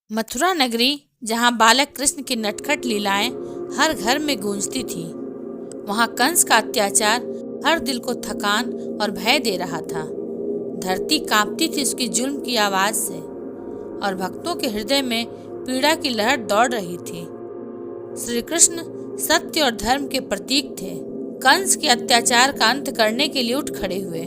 मथुरा नगरी, जहाँ बालक कृष्ण की नटखट लीलाएं हर घर में गूंजती थी, वहाँ कंस का अत्याचार हर दिल को थकान और भय दे रहा था। धरती कांपती थी उसकी जुल्म की आवाज से, और भक्तों के हृदय में पीड़ा की लहर दौड़ रही थी। श्री कृष्ण सत्य और धर्म के प्रतीक थे। कंस के अत्याचार का अंत करने के लिए उठ खड़े हुए।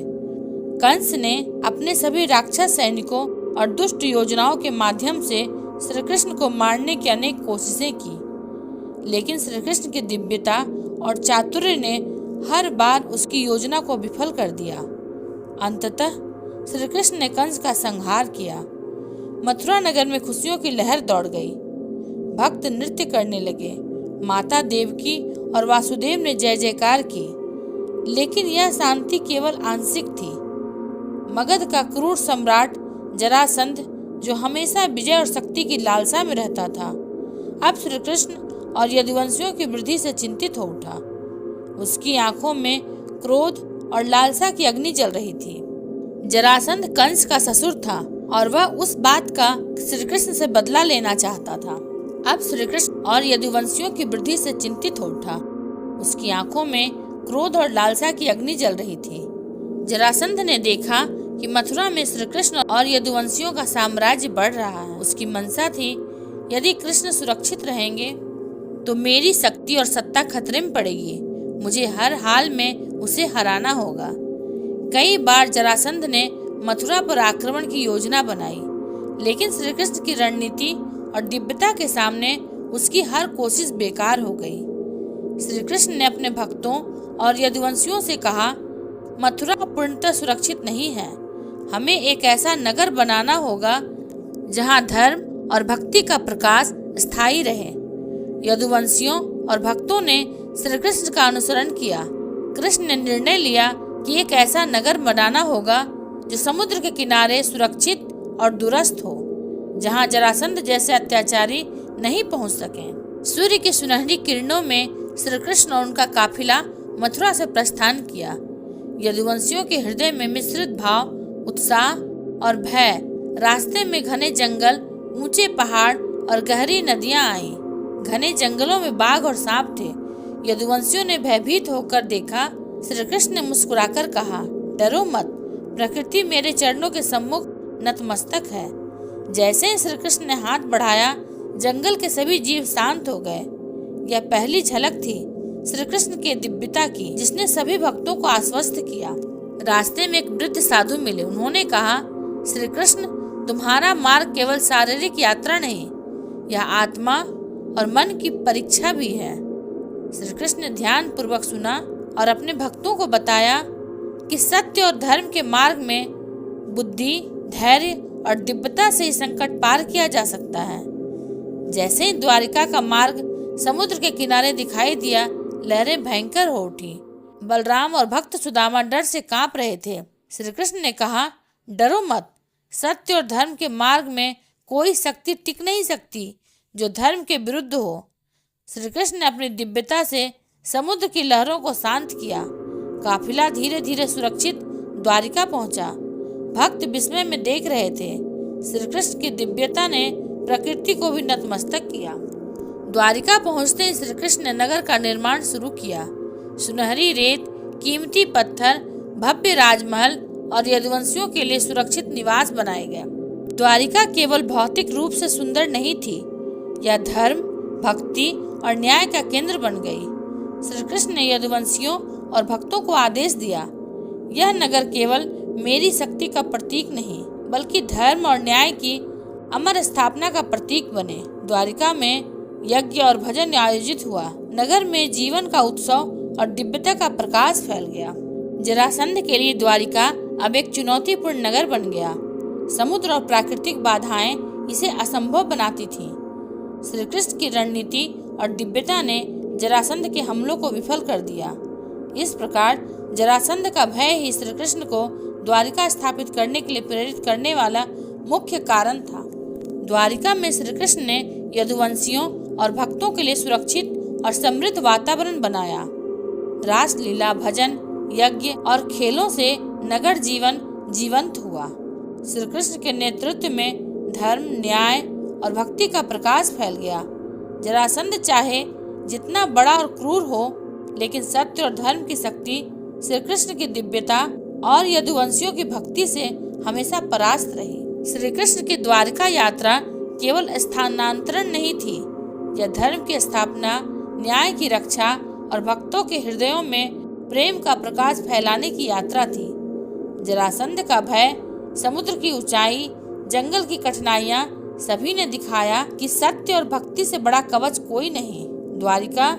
कंस ने अपने सभी राक्षस सैनिकों और दुष्ट योजनाओं के माध्यम से श्री कृष्ण को मारने की अनेक कोशिशें की, लेकिन श्री कृष्ण की दिव्यता और चातुर्य ने हर बार उसकी योजना को विफल कर दिया। अंततः श्री कृष्ण ने कंस का संहार किया। मथुरा नगर में खुशियों की लहर दौड़ गई। भक्त नृत्य करने लगे। माता देवकी और वासुदेव ने जय जयकार की, लेकिन यह शांति केवल आंशिक थी। मगध का क्रूर सम्राट जरासंध, जो हमेशा विजय और शक्ति की लालसा में रहता था, अब श्री कृष्ण और यदुवंशियों की वृद्धि से चिंतित हो उठा। उसकी आंखों में क्रोध और लालसा की अग्नि जल रही थी। जरासंध कंस का ससुर था और वह उस बात का श्री कृष्ण से बदला लेना चाहता था। अब श्री कृष्ण और यदुवंशियों की वृद्धि से चिंतित हो उठा। उसकी आंखों में क्रोध और लालसा की अग्नि जल रही थी। जरासंध ने देखा कि मथुरा में श्री कृष्ण और यदुवंशियों का साम्राज्य बढ़ रहा है। उसकी मंशा थी, यदि कृष्ण सुरक्षित रहेंगे तो मेरी शक्ति और सत्ता खतरे में पड़ेगी। मुझे हर हाल में उसे हराना होगा। कई बार जरासंध ने मथुरा पर आक्रमण की योजना बनाई, लेकिन श्री कृष्ण की रणनीति और दिव्यता के सामने उसकी हर कोशिश बेकार हो गई। श्री कृष्ण ने अपने भक्तों और यदुवंशियों से कहा, मथुरा पूर्णतः सुरक्षित नहीं है। हमें एक ऐसा नगर बनाना होगा जहां धर्म और भक्ति का प्रकाश स्थायी रहे। यदुवंशियों और भक्तों ने श्री कृष्ण का अनुसरण किया। कृष्ण ने निर्णय लिया कि एक ऐसा नगर बनाना होगा जो समुद्र के किनारे सुरक्षित और दूरस्थ हो, जहां जरासंध जैसे अत्याचारी नहीं पहुंच सकें। सूर्य की सुनहरी किरणों में श्री कृष्ण और उनका काफिला मथुरा से प्रस्थान किया। यदुवंशियों के हृदय में मिश्रित भाव, उत्साह और भय। रास्ते में घने जंगल, ऊंचे पहाड़ और गहरी नदियां आईं। घने जंगलों में बाघ और सांप थे। यदुवंशियों ने भयभीत होकर देखा। श्री कृष्ण ने मुस्कुराकर कहा, डरो मत, प्रकृति मेरे चरणों के सम्मुख नतमस्तक है। जैसे ही श्री कृष्ण ने हाथ बढ़ाया, जंगल के सभी जीव शांत हो गए। यह पहली झलक थी श्री कृष्ण के दिव्यता की, जिसने सभी भक्तों को आश्वस्त किया। रास्ते में एक वृद्ध साधु मिले। उन्होंने कहा, श्री कृष्ण, तुम्हारा मार्ग केवल शारीरिक यात्रा नहीं, यह आत्मा और मन की परीक्षा भी है। श्री कृष्ण ने ध्यान पूर्वक सुना और अपने भक्तों को बताया कि सत्य और धर्म के मार्ग में बुद्धि, धैर्य और दिव्यता से ही संकट पार किया जा सकता है। जैसे ही द्वारिका का मार्ग समुद्र के किनारे दिखाई दिया, लहरें भयंकर हो उठी। बलराम और भक्त सुदामा डर से कांप रहे थे। श्री कृष्ण ने कहा, डरो मत, सत्य और धर्म के मार्ग में कोई शक्ति टिक नहीं सकती जो धर्म के विरुद्ध हो। श्री कृष्ण ने अपनी दिव्यता से समुद्र की लहरों को शांत किया। काफिला धीरे धीरे सुरक्षित द्वारिका पहुंचा। भक्त विस्मय में देख रहे थे। श्री कृष्ण की दिव्यता ने प्रकृति को भी नतमस्तक किया। द्वारिका पहुंचते ही श्री कृष्ण ने नगर का निर्माण शुरू किया। सुनहरी रेत, कीमती पत्थर, भव्य राजमहल और यदुवंशियों के लिए सुरक्षित निवास बनाए गए। द्वारिका केवल भौतिक रूप से सुंदर नहीं थी, यह धर्म, भक्ति और न्याय का केंद्र बन गई। श्री कृष्ण ने यदुवंशियों और भक्तों को आदेश दिया, यह नगर केवल मेरी शक्ति का प्रतीक नहीं, बल्कि धर्म और न्याय की अमर स्थापना का प्रतीक बने। द्वारिका में यज्ञ और भजन आयोजित हुआ। नगर में जीवन का उत्सव और दिव्यता का प्रकाश फैल गया। जरासंध के लिए द्वारिका अब एक चुनौतीपूर्ण नगर बन गया। समुद्र और प्राकृतिक बाधाएं इसे असंभव बनाती थीं। श्री कृष्ण की रणनीति और दिव्यता ने जरासंध के हमलों को विफल कर दिया। इस प्रकार जरासंध का भय ही श्री कृष्ण को द्वारिका स्थापित करने के लिए प्रेरित करने वाला मुख्य कारण था। द्वारिका में श्री कृष्ण ने यदुवंशियों और भक्तों के लिए सुरक्षित और समृद्ध वातावरण बनाया। रासलीला, भजन, यज्ञ और खेलों से नगर जीवन जीवंत हुआ। श्री कृष्ण के नेतृत्व में धर्म, न्याय और भक्ति का प्रकाश फैल गया। जरासंध चाहे जितना बड़ा और क्रूर हो, लेकिन सत्य और धर्म की शक्ति, श्री कृष्ण की दिव्यता और यदुवंशियों की भक्ति से हमेशा परास्त रही। श्री कृष्ण की द्वारका यात्रा केवल स्थानांतरण नहीं थी, यह धर्म की स्थापना, न्याय की रक्षा और भक्तों के हृदयों में प्रेम का प्रकाश फैलाने की यात्रा थी। जरासंध का भय, समुद्र की ऊंचाई, जंगल की कठिनाइयां, सभी ने दिखाया कि सत्य और भक्ति से बड़ा कवच कोई नहीं। द्वारिका,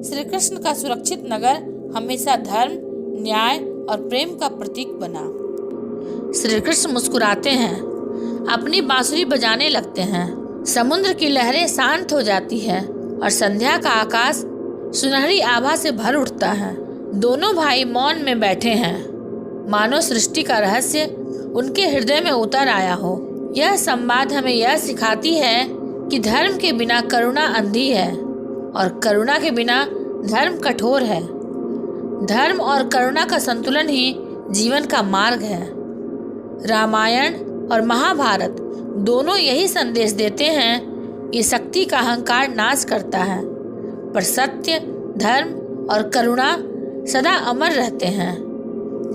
श्री कृष्ण का सुरक्षित नगर, हमेशा धर्म, न्याय और प्रेम का प्रतीक बना। श्री कृष्ण मुस्कुराते हैं, अपनी बांसुरी बजाने लगते हैं। समुद्र की लहरें शांत हो जाती है और संध्या का आकाश सुनहरी आभा से भर उठता है। दोनों भाई मौन में बैठे हैं, मानो सृष्टि का रहस्य उनके हृदय में उतर आया हो। यह संवाद हमें यह सिखाती है कि धर्म के बिना करुणा अंधी है और करुणा के बिना धर्म कठोर है। धर्म और करुणा का संतुलन ही जीवन का मार्ग है। रामायण और महाभारत दोनों यही संदेश देते हैं कि शक्ति का अहंकार नाश करता है, पर सत्य, धर्म और करुणा सदा अमर रहते हैं।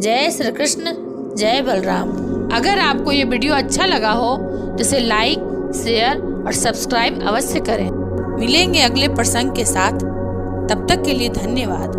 जय श्री कृष्ण, जय बलराम। अगर आपको ये वीडियो अच्छा लगा हो तो इसे लाइक, शेयर और सब्सक्राइब अवश्य करें। मिलेंगे अगले प्रसंग के साथ, तब तक के लिए धन्यवाद।